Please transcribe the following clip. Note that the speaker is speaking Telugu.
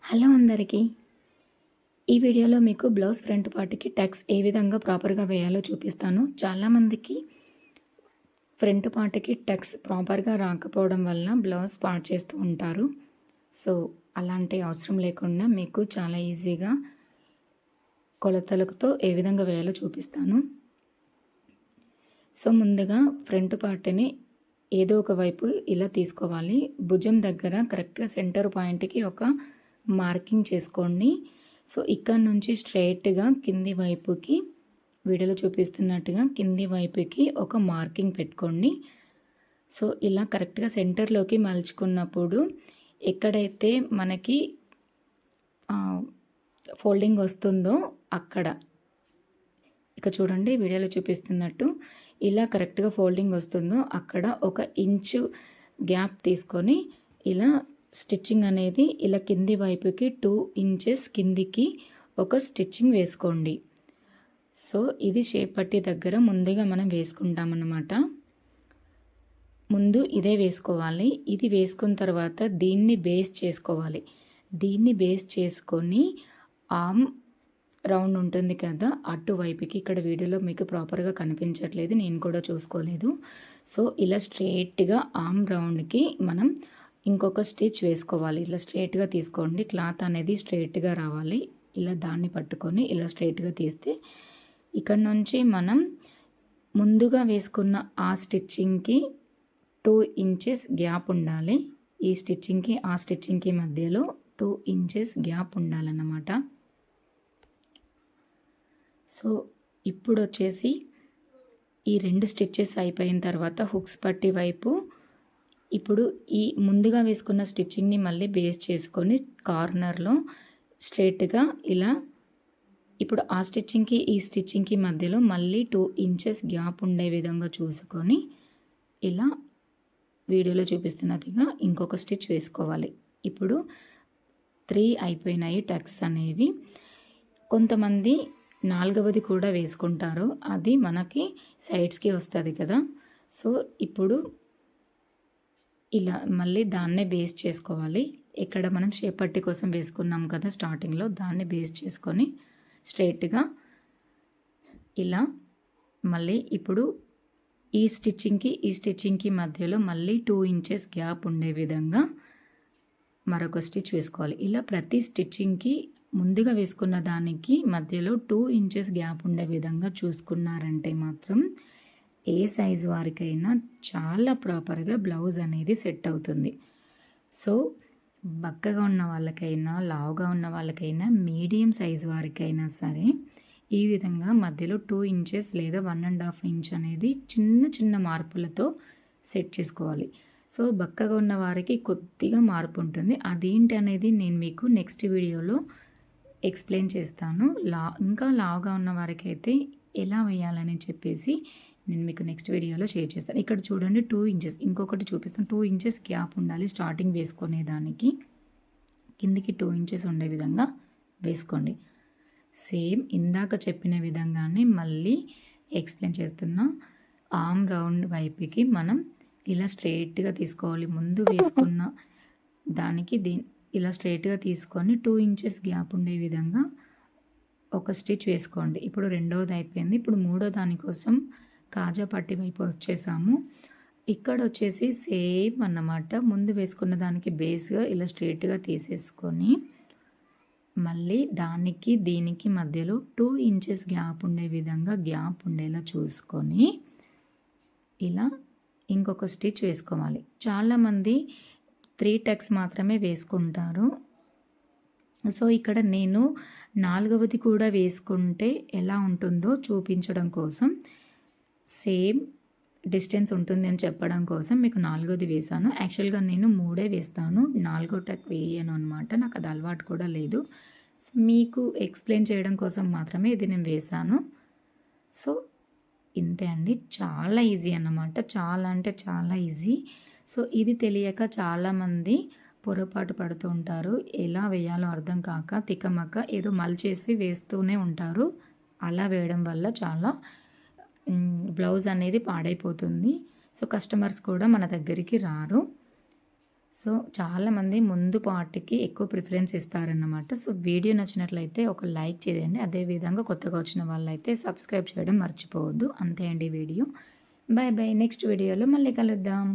హలో అందరికీ. ఈ వీడియోలో మీకు బ్లౌజ్ ఫ్రంట్ పార్ట్‌కి టక్స్ ఏ విధంగా ప్రాపర్‌గా వేయాలో చూపిస్తాను. చాలామందికి ఫ్రంట్ పార్ట్‌కి టక్స్ ప్రాపర్‌గా రాకపోవడం వలన బ్లౌజ్ పాడు చేస్తూ ఉంటారు. సో, అలాంటి అవసరం లేకుండా మీకు చాలా ఈజీగా కొలతలతో ఏ విధంగా వేయాలో చూపిస్తాను. సో, ముందుగా ఫ్రంట్ పార్ట్‌ని ఏదో ఒక వైపు ఇలా తీసుకోవాలి. భుజం దగ్గర కరెక్ట్‌గా సెంటర్ పాయింట్‌కి ఒక మార్కింగ్ చేసుకోండి. సో, ఇక్కడ నుంచి స్ట్రెయిట్‌గా కింది వైపుకి వీడియోలో చూపిస్తున్నట్టుగా కింది వైపుకి ఒక మార్కింగ్ పెట్టుకోండి. సో, ఇలా కరెక్ట్‌గా సెంటర్‌లోకి మలుచుకున్నప్పుడు ఎక్కడైతే మనకి ఫోల్డింగ్ వస్తుందో అక్కడ ఇక చూడండి వీడియోలో చూపిస్తున్నట్టు ఇలా కరెక్ట్‌గా ఫోల్డింగ్ వస్తుందో అక్కడ 1 ఇంచు గ్యాప్ తీసుకొని ఇలా స్టిచ్చింగ్ అనేది ఇలా కింది వైపుకి 2 ఇంచెస్ కిందికి ఒక స్టిచ్చింగ్ వేసుకోండి. సో, ఇది షేప్ పట్టీ దగ్గర ముందుగా మనం వేసుకుంటామన్నమాట. ముందు ఇదే వేసుకోవాలి. ఇది వేసుకున్న తర్వాత దీన్ని బేస్ చేసుకోవాలి. దీన్ని బేస్ చేసుకొని ఆర్మ్ రౌండ్ ఉంటుంది కదా, అటువైపుకి ఇక్కడ వీడియోలో మీకు ప్రాపర్గా కనిపించట్లేదు, నేను కూడా చూసుకోలేదు. సో, ఇలా స్ట్రెయిట్గా ఆర్మ్ రౌండ్కి మనం ఇంకొక స్టిచ్ వేసుకోవాలి. ఇలా స్ట్రెయిట్గా తీసుకోండి. క్లాత్ అనేది స్ట్రెయిట్గా రావాలి. ఇలా దాన్ని పట్టుకొని ఇలా స్ట్రెయిట్గా తీస్తే ఇక్కడ నుంచి మనం ముందుగా వేసుకున్న ఆ స్టిచ్చింగ్కి 2 ఇంచెస్ గ్యాప్ ఉండాలి. ఈ స్టిచ్చింగ్కి ఆ స్టిచ్చింగ్కి మధ్యలో 2 ఇంచెస్ గ్యాప్ ఉండాలన్నమాట. సో, ఇప్పుడు వచ్చేసి ఈ 2 స్టిచ్చెస్ అయిపోయిన తర్వాత హుక్స్ పట్టి వైపు ఇప్పుడు ఈ ముందుగా వేసుకున్న స్టిచ్చింగ్ని మళ్ళీ బేస్ చేసుకొని కార్నర్లో స్ట్రెయిట్గా ఇలా ఇప్పుడు ఆ స్టిచ్చింగ్కి ఈ స్టిచ్చింగ్కి మధ్యలో మళ్ళీ 2 ఇంచెస్ గ్యాప్ ఉండే విధంగా చూసుకొని ఇలా వీడియోలో చూపిస్తున్నట్టుగా ఇంకొక స్టిచ్ వేసుకోవాలి. ఇప్పుడు 3 అయిపోయినాయి టక్స్ అనేవి. కొంతమంది 4వది కూడా వేసుకుంటారు, అది మనకి సైడ్స్కి వస్తుంది కదా. సో, ఇప్పుడు ఇలా మళ్ళీ దాన్నే బేస్ చేసుకోవాలి. ఇక్కడ మనం షేప్ పట్టీ కోసం వేసుకున్నాం కదా స్టార్టింగ్లో, దాన్ని బేస్ చేసుకొని స్ట్రెయిట్గా ఇలా మళ్ళీ ఇప్పుడు ఈ స్టిచ్చింగ్కి మధ్యలో మళ్ళీ 2 ఇంచెస్ గ్యాప్ ఉండే విధంగా మరొక స్టిచ్ వేసుకోవాలి. ఇలా ప్రతి స్టిచ్చింగ్కి ముందుగా వేసుకున్న దానికి మధ్యలో 2 ఇంచెస్ గ్యాప్ ఉండే విధంగా చూసుకున్నారంటే మాత్రం ఏ సైజు వారికైనా చాలా ప్రాపర్గా బ్లౌజ్ అనేది సెట్ అవుతుంది. సో, బక్కగా ఉన్న వాళ్ళకైనా లావుగా ఉన్న వాళ్ళకైనా మీడియం సైజు వారికైనా సరే ఈ విధంగా మధ్యలో 2 ఇంచెస్ లేదా 1.5 ఇంచ్ అనేది చిన్న చిన్న మార్పులతో సెట్ చేసుకోవాలి. సో, బక్కగా ఉన్న వారికి కొద్దిగా మార్పు ఉంటుంది. అదేంటి అనేది నేను మీకు నెక్స్ట్ వీడియోలో ఎక్స్ప్లెయిన్ చేస్తాను. ఇంకా లావుగా ఉన్న వారికైతే ఎలా వేయాలని చెప్పేసి నేను మీకు నెక్స్ట్ వీడియోలో షేర్ చేస్తాను. ఇక్కడ చూడండి 2 ఇంచెస్ ఇంకొకటి చూపిస్తాను. 2 ఇంచెస్ గ్యాప్ ఉండాలి స్టార్టింగ్ వేసుకునే దానికి. కిందికి 2 ఇంచెస్ ఉండే విధంగా వేసుకోండి. సేమ్ ఇందాక చెప్పిన విధంగానే మళ్ళీ ఎక్స్ప్లెయిన్ చేస్తున్నా. ఆర్మ్ రౌండ్ వైపుకి మనం ఇలా స్ట్రెయిట్గా తీసుకోవాలి. ముందు వేసుకున్న దానికి ఇలా స్ట్రెయిట్గా తీసుకొని 2 ఇంచెస్ గ్యాప్ ఉండే విధంగా ఒక స్టిచ్ వేసుకోండి. ఇప్పుడు రెండవది అయిపోయింది. ఇప్పుడు మూడో దానికోసం కాజా పట్టి వైపు వచ్చేసాము. ఇక్కడ వచ్చేసి సేమ్ అన్నమాట. ముందు వేసుకున్న దానికి బేస్గా ఇలా స్ట్రెయిట్గా తీసేసుకొని మళ్ళీ దానికి దీనికి మధ్యలో 2 ఇంచెస్ గ్యాప్ ఉండే విధంగా గ్యాప్ ఉండేలా చూసుకొని ఇలా ఇంకొక స్టిచ్ వేసుకోవాలి. చాలామంది 3 టక్స్ మాత్రమే వేసుకుంటారు. సో, ఇక్కడ నేను 4వది కూడా వేసుకుంటే ఎలా ఉంటుందో చూపించడం కోసం, సేమ్ డిస్టెన్స్ ఉంటుంది అని చెప్పడం కోసం మీకు 4వది వేసాను. యాక్చువల్గా నేను 3 వేస్తాను, 4వ టక్ వేయను అనమాట. నాకు అది అలవాటు కూడా లేదు. సో, మీకు ఎక్స్ప్లెయిన్ చేయడం కోసం మాత్రమే ఇది నేను వేసాను. సో, ఇంతే అండి. చాలా ఈజీ అన్నమాట. చాలా అంటే చాలా ఈజీ. సో, ఇది తెలియక చాలామంది పొరపాటు పడుతూ ఉంటారు. ఎలా వేయాలో అర్థం కాక తికమక ఏదో మలిచేసి వేస్తూనే ఉంటారు. అలా వేయడం వల్ల చాలా బ్లౌజ్ అనేది పాడైపోతుంది. సో, కస్టమర్స్ కూడా మన దగ్గరికి రారు. సో, చాలామంది ముందు పార్ట్‌కి ఎక్కువ ప్రిఫరెన్స్ ఇస్తారన్నమాట. సో, వీడియో నచ్చినట్లయితే ఒక లైక్ చేయండి. అదే విధంగా కొత్తగా వచ్చిన వాళ్ళైతే సబ్స్క్రైబ్ చేయడం మర్చిపోవద్దు. అంతే అండి వీడియో. Bye bye. నెక్స్ట్ వీడియోలో మళ్ళీ కలుద్దాం.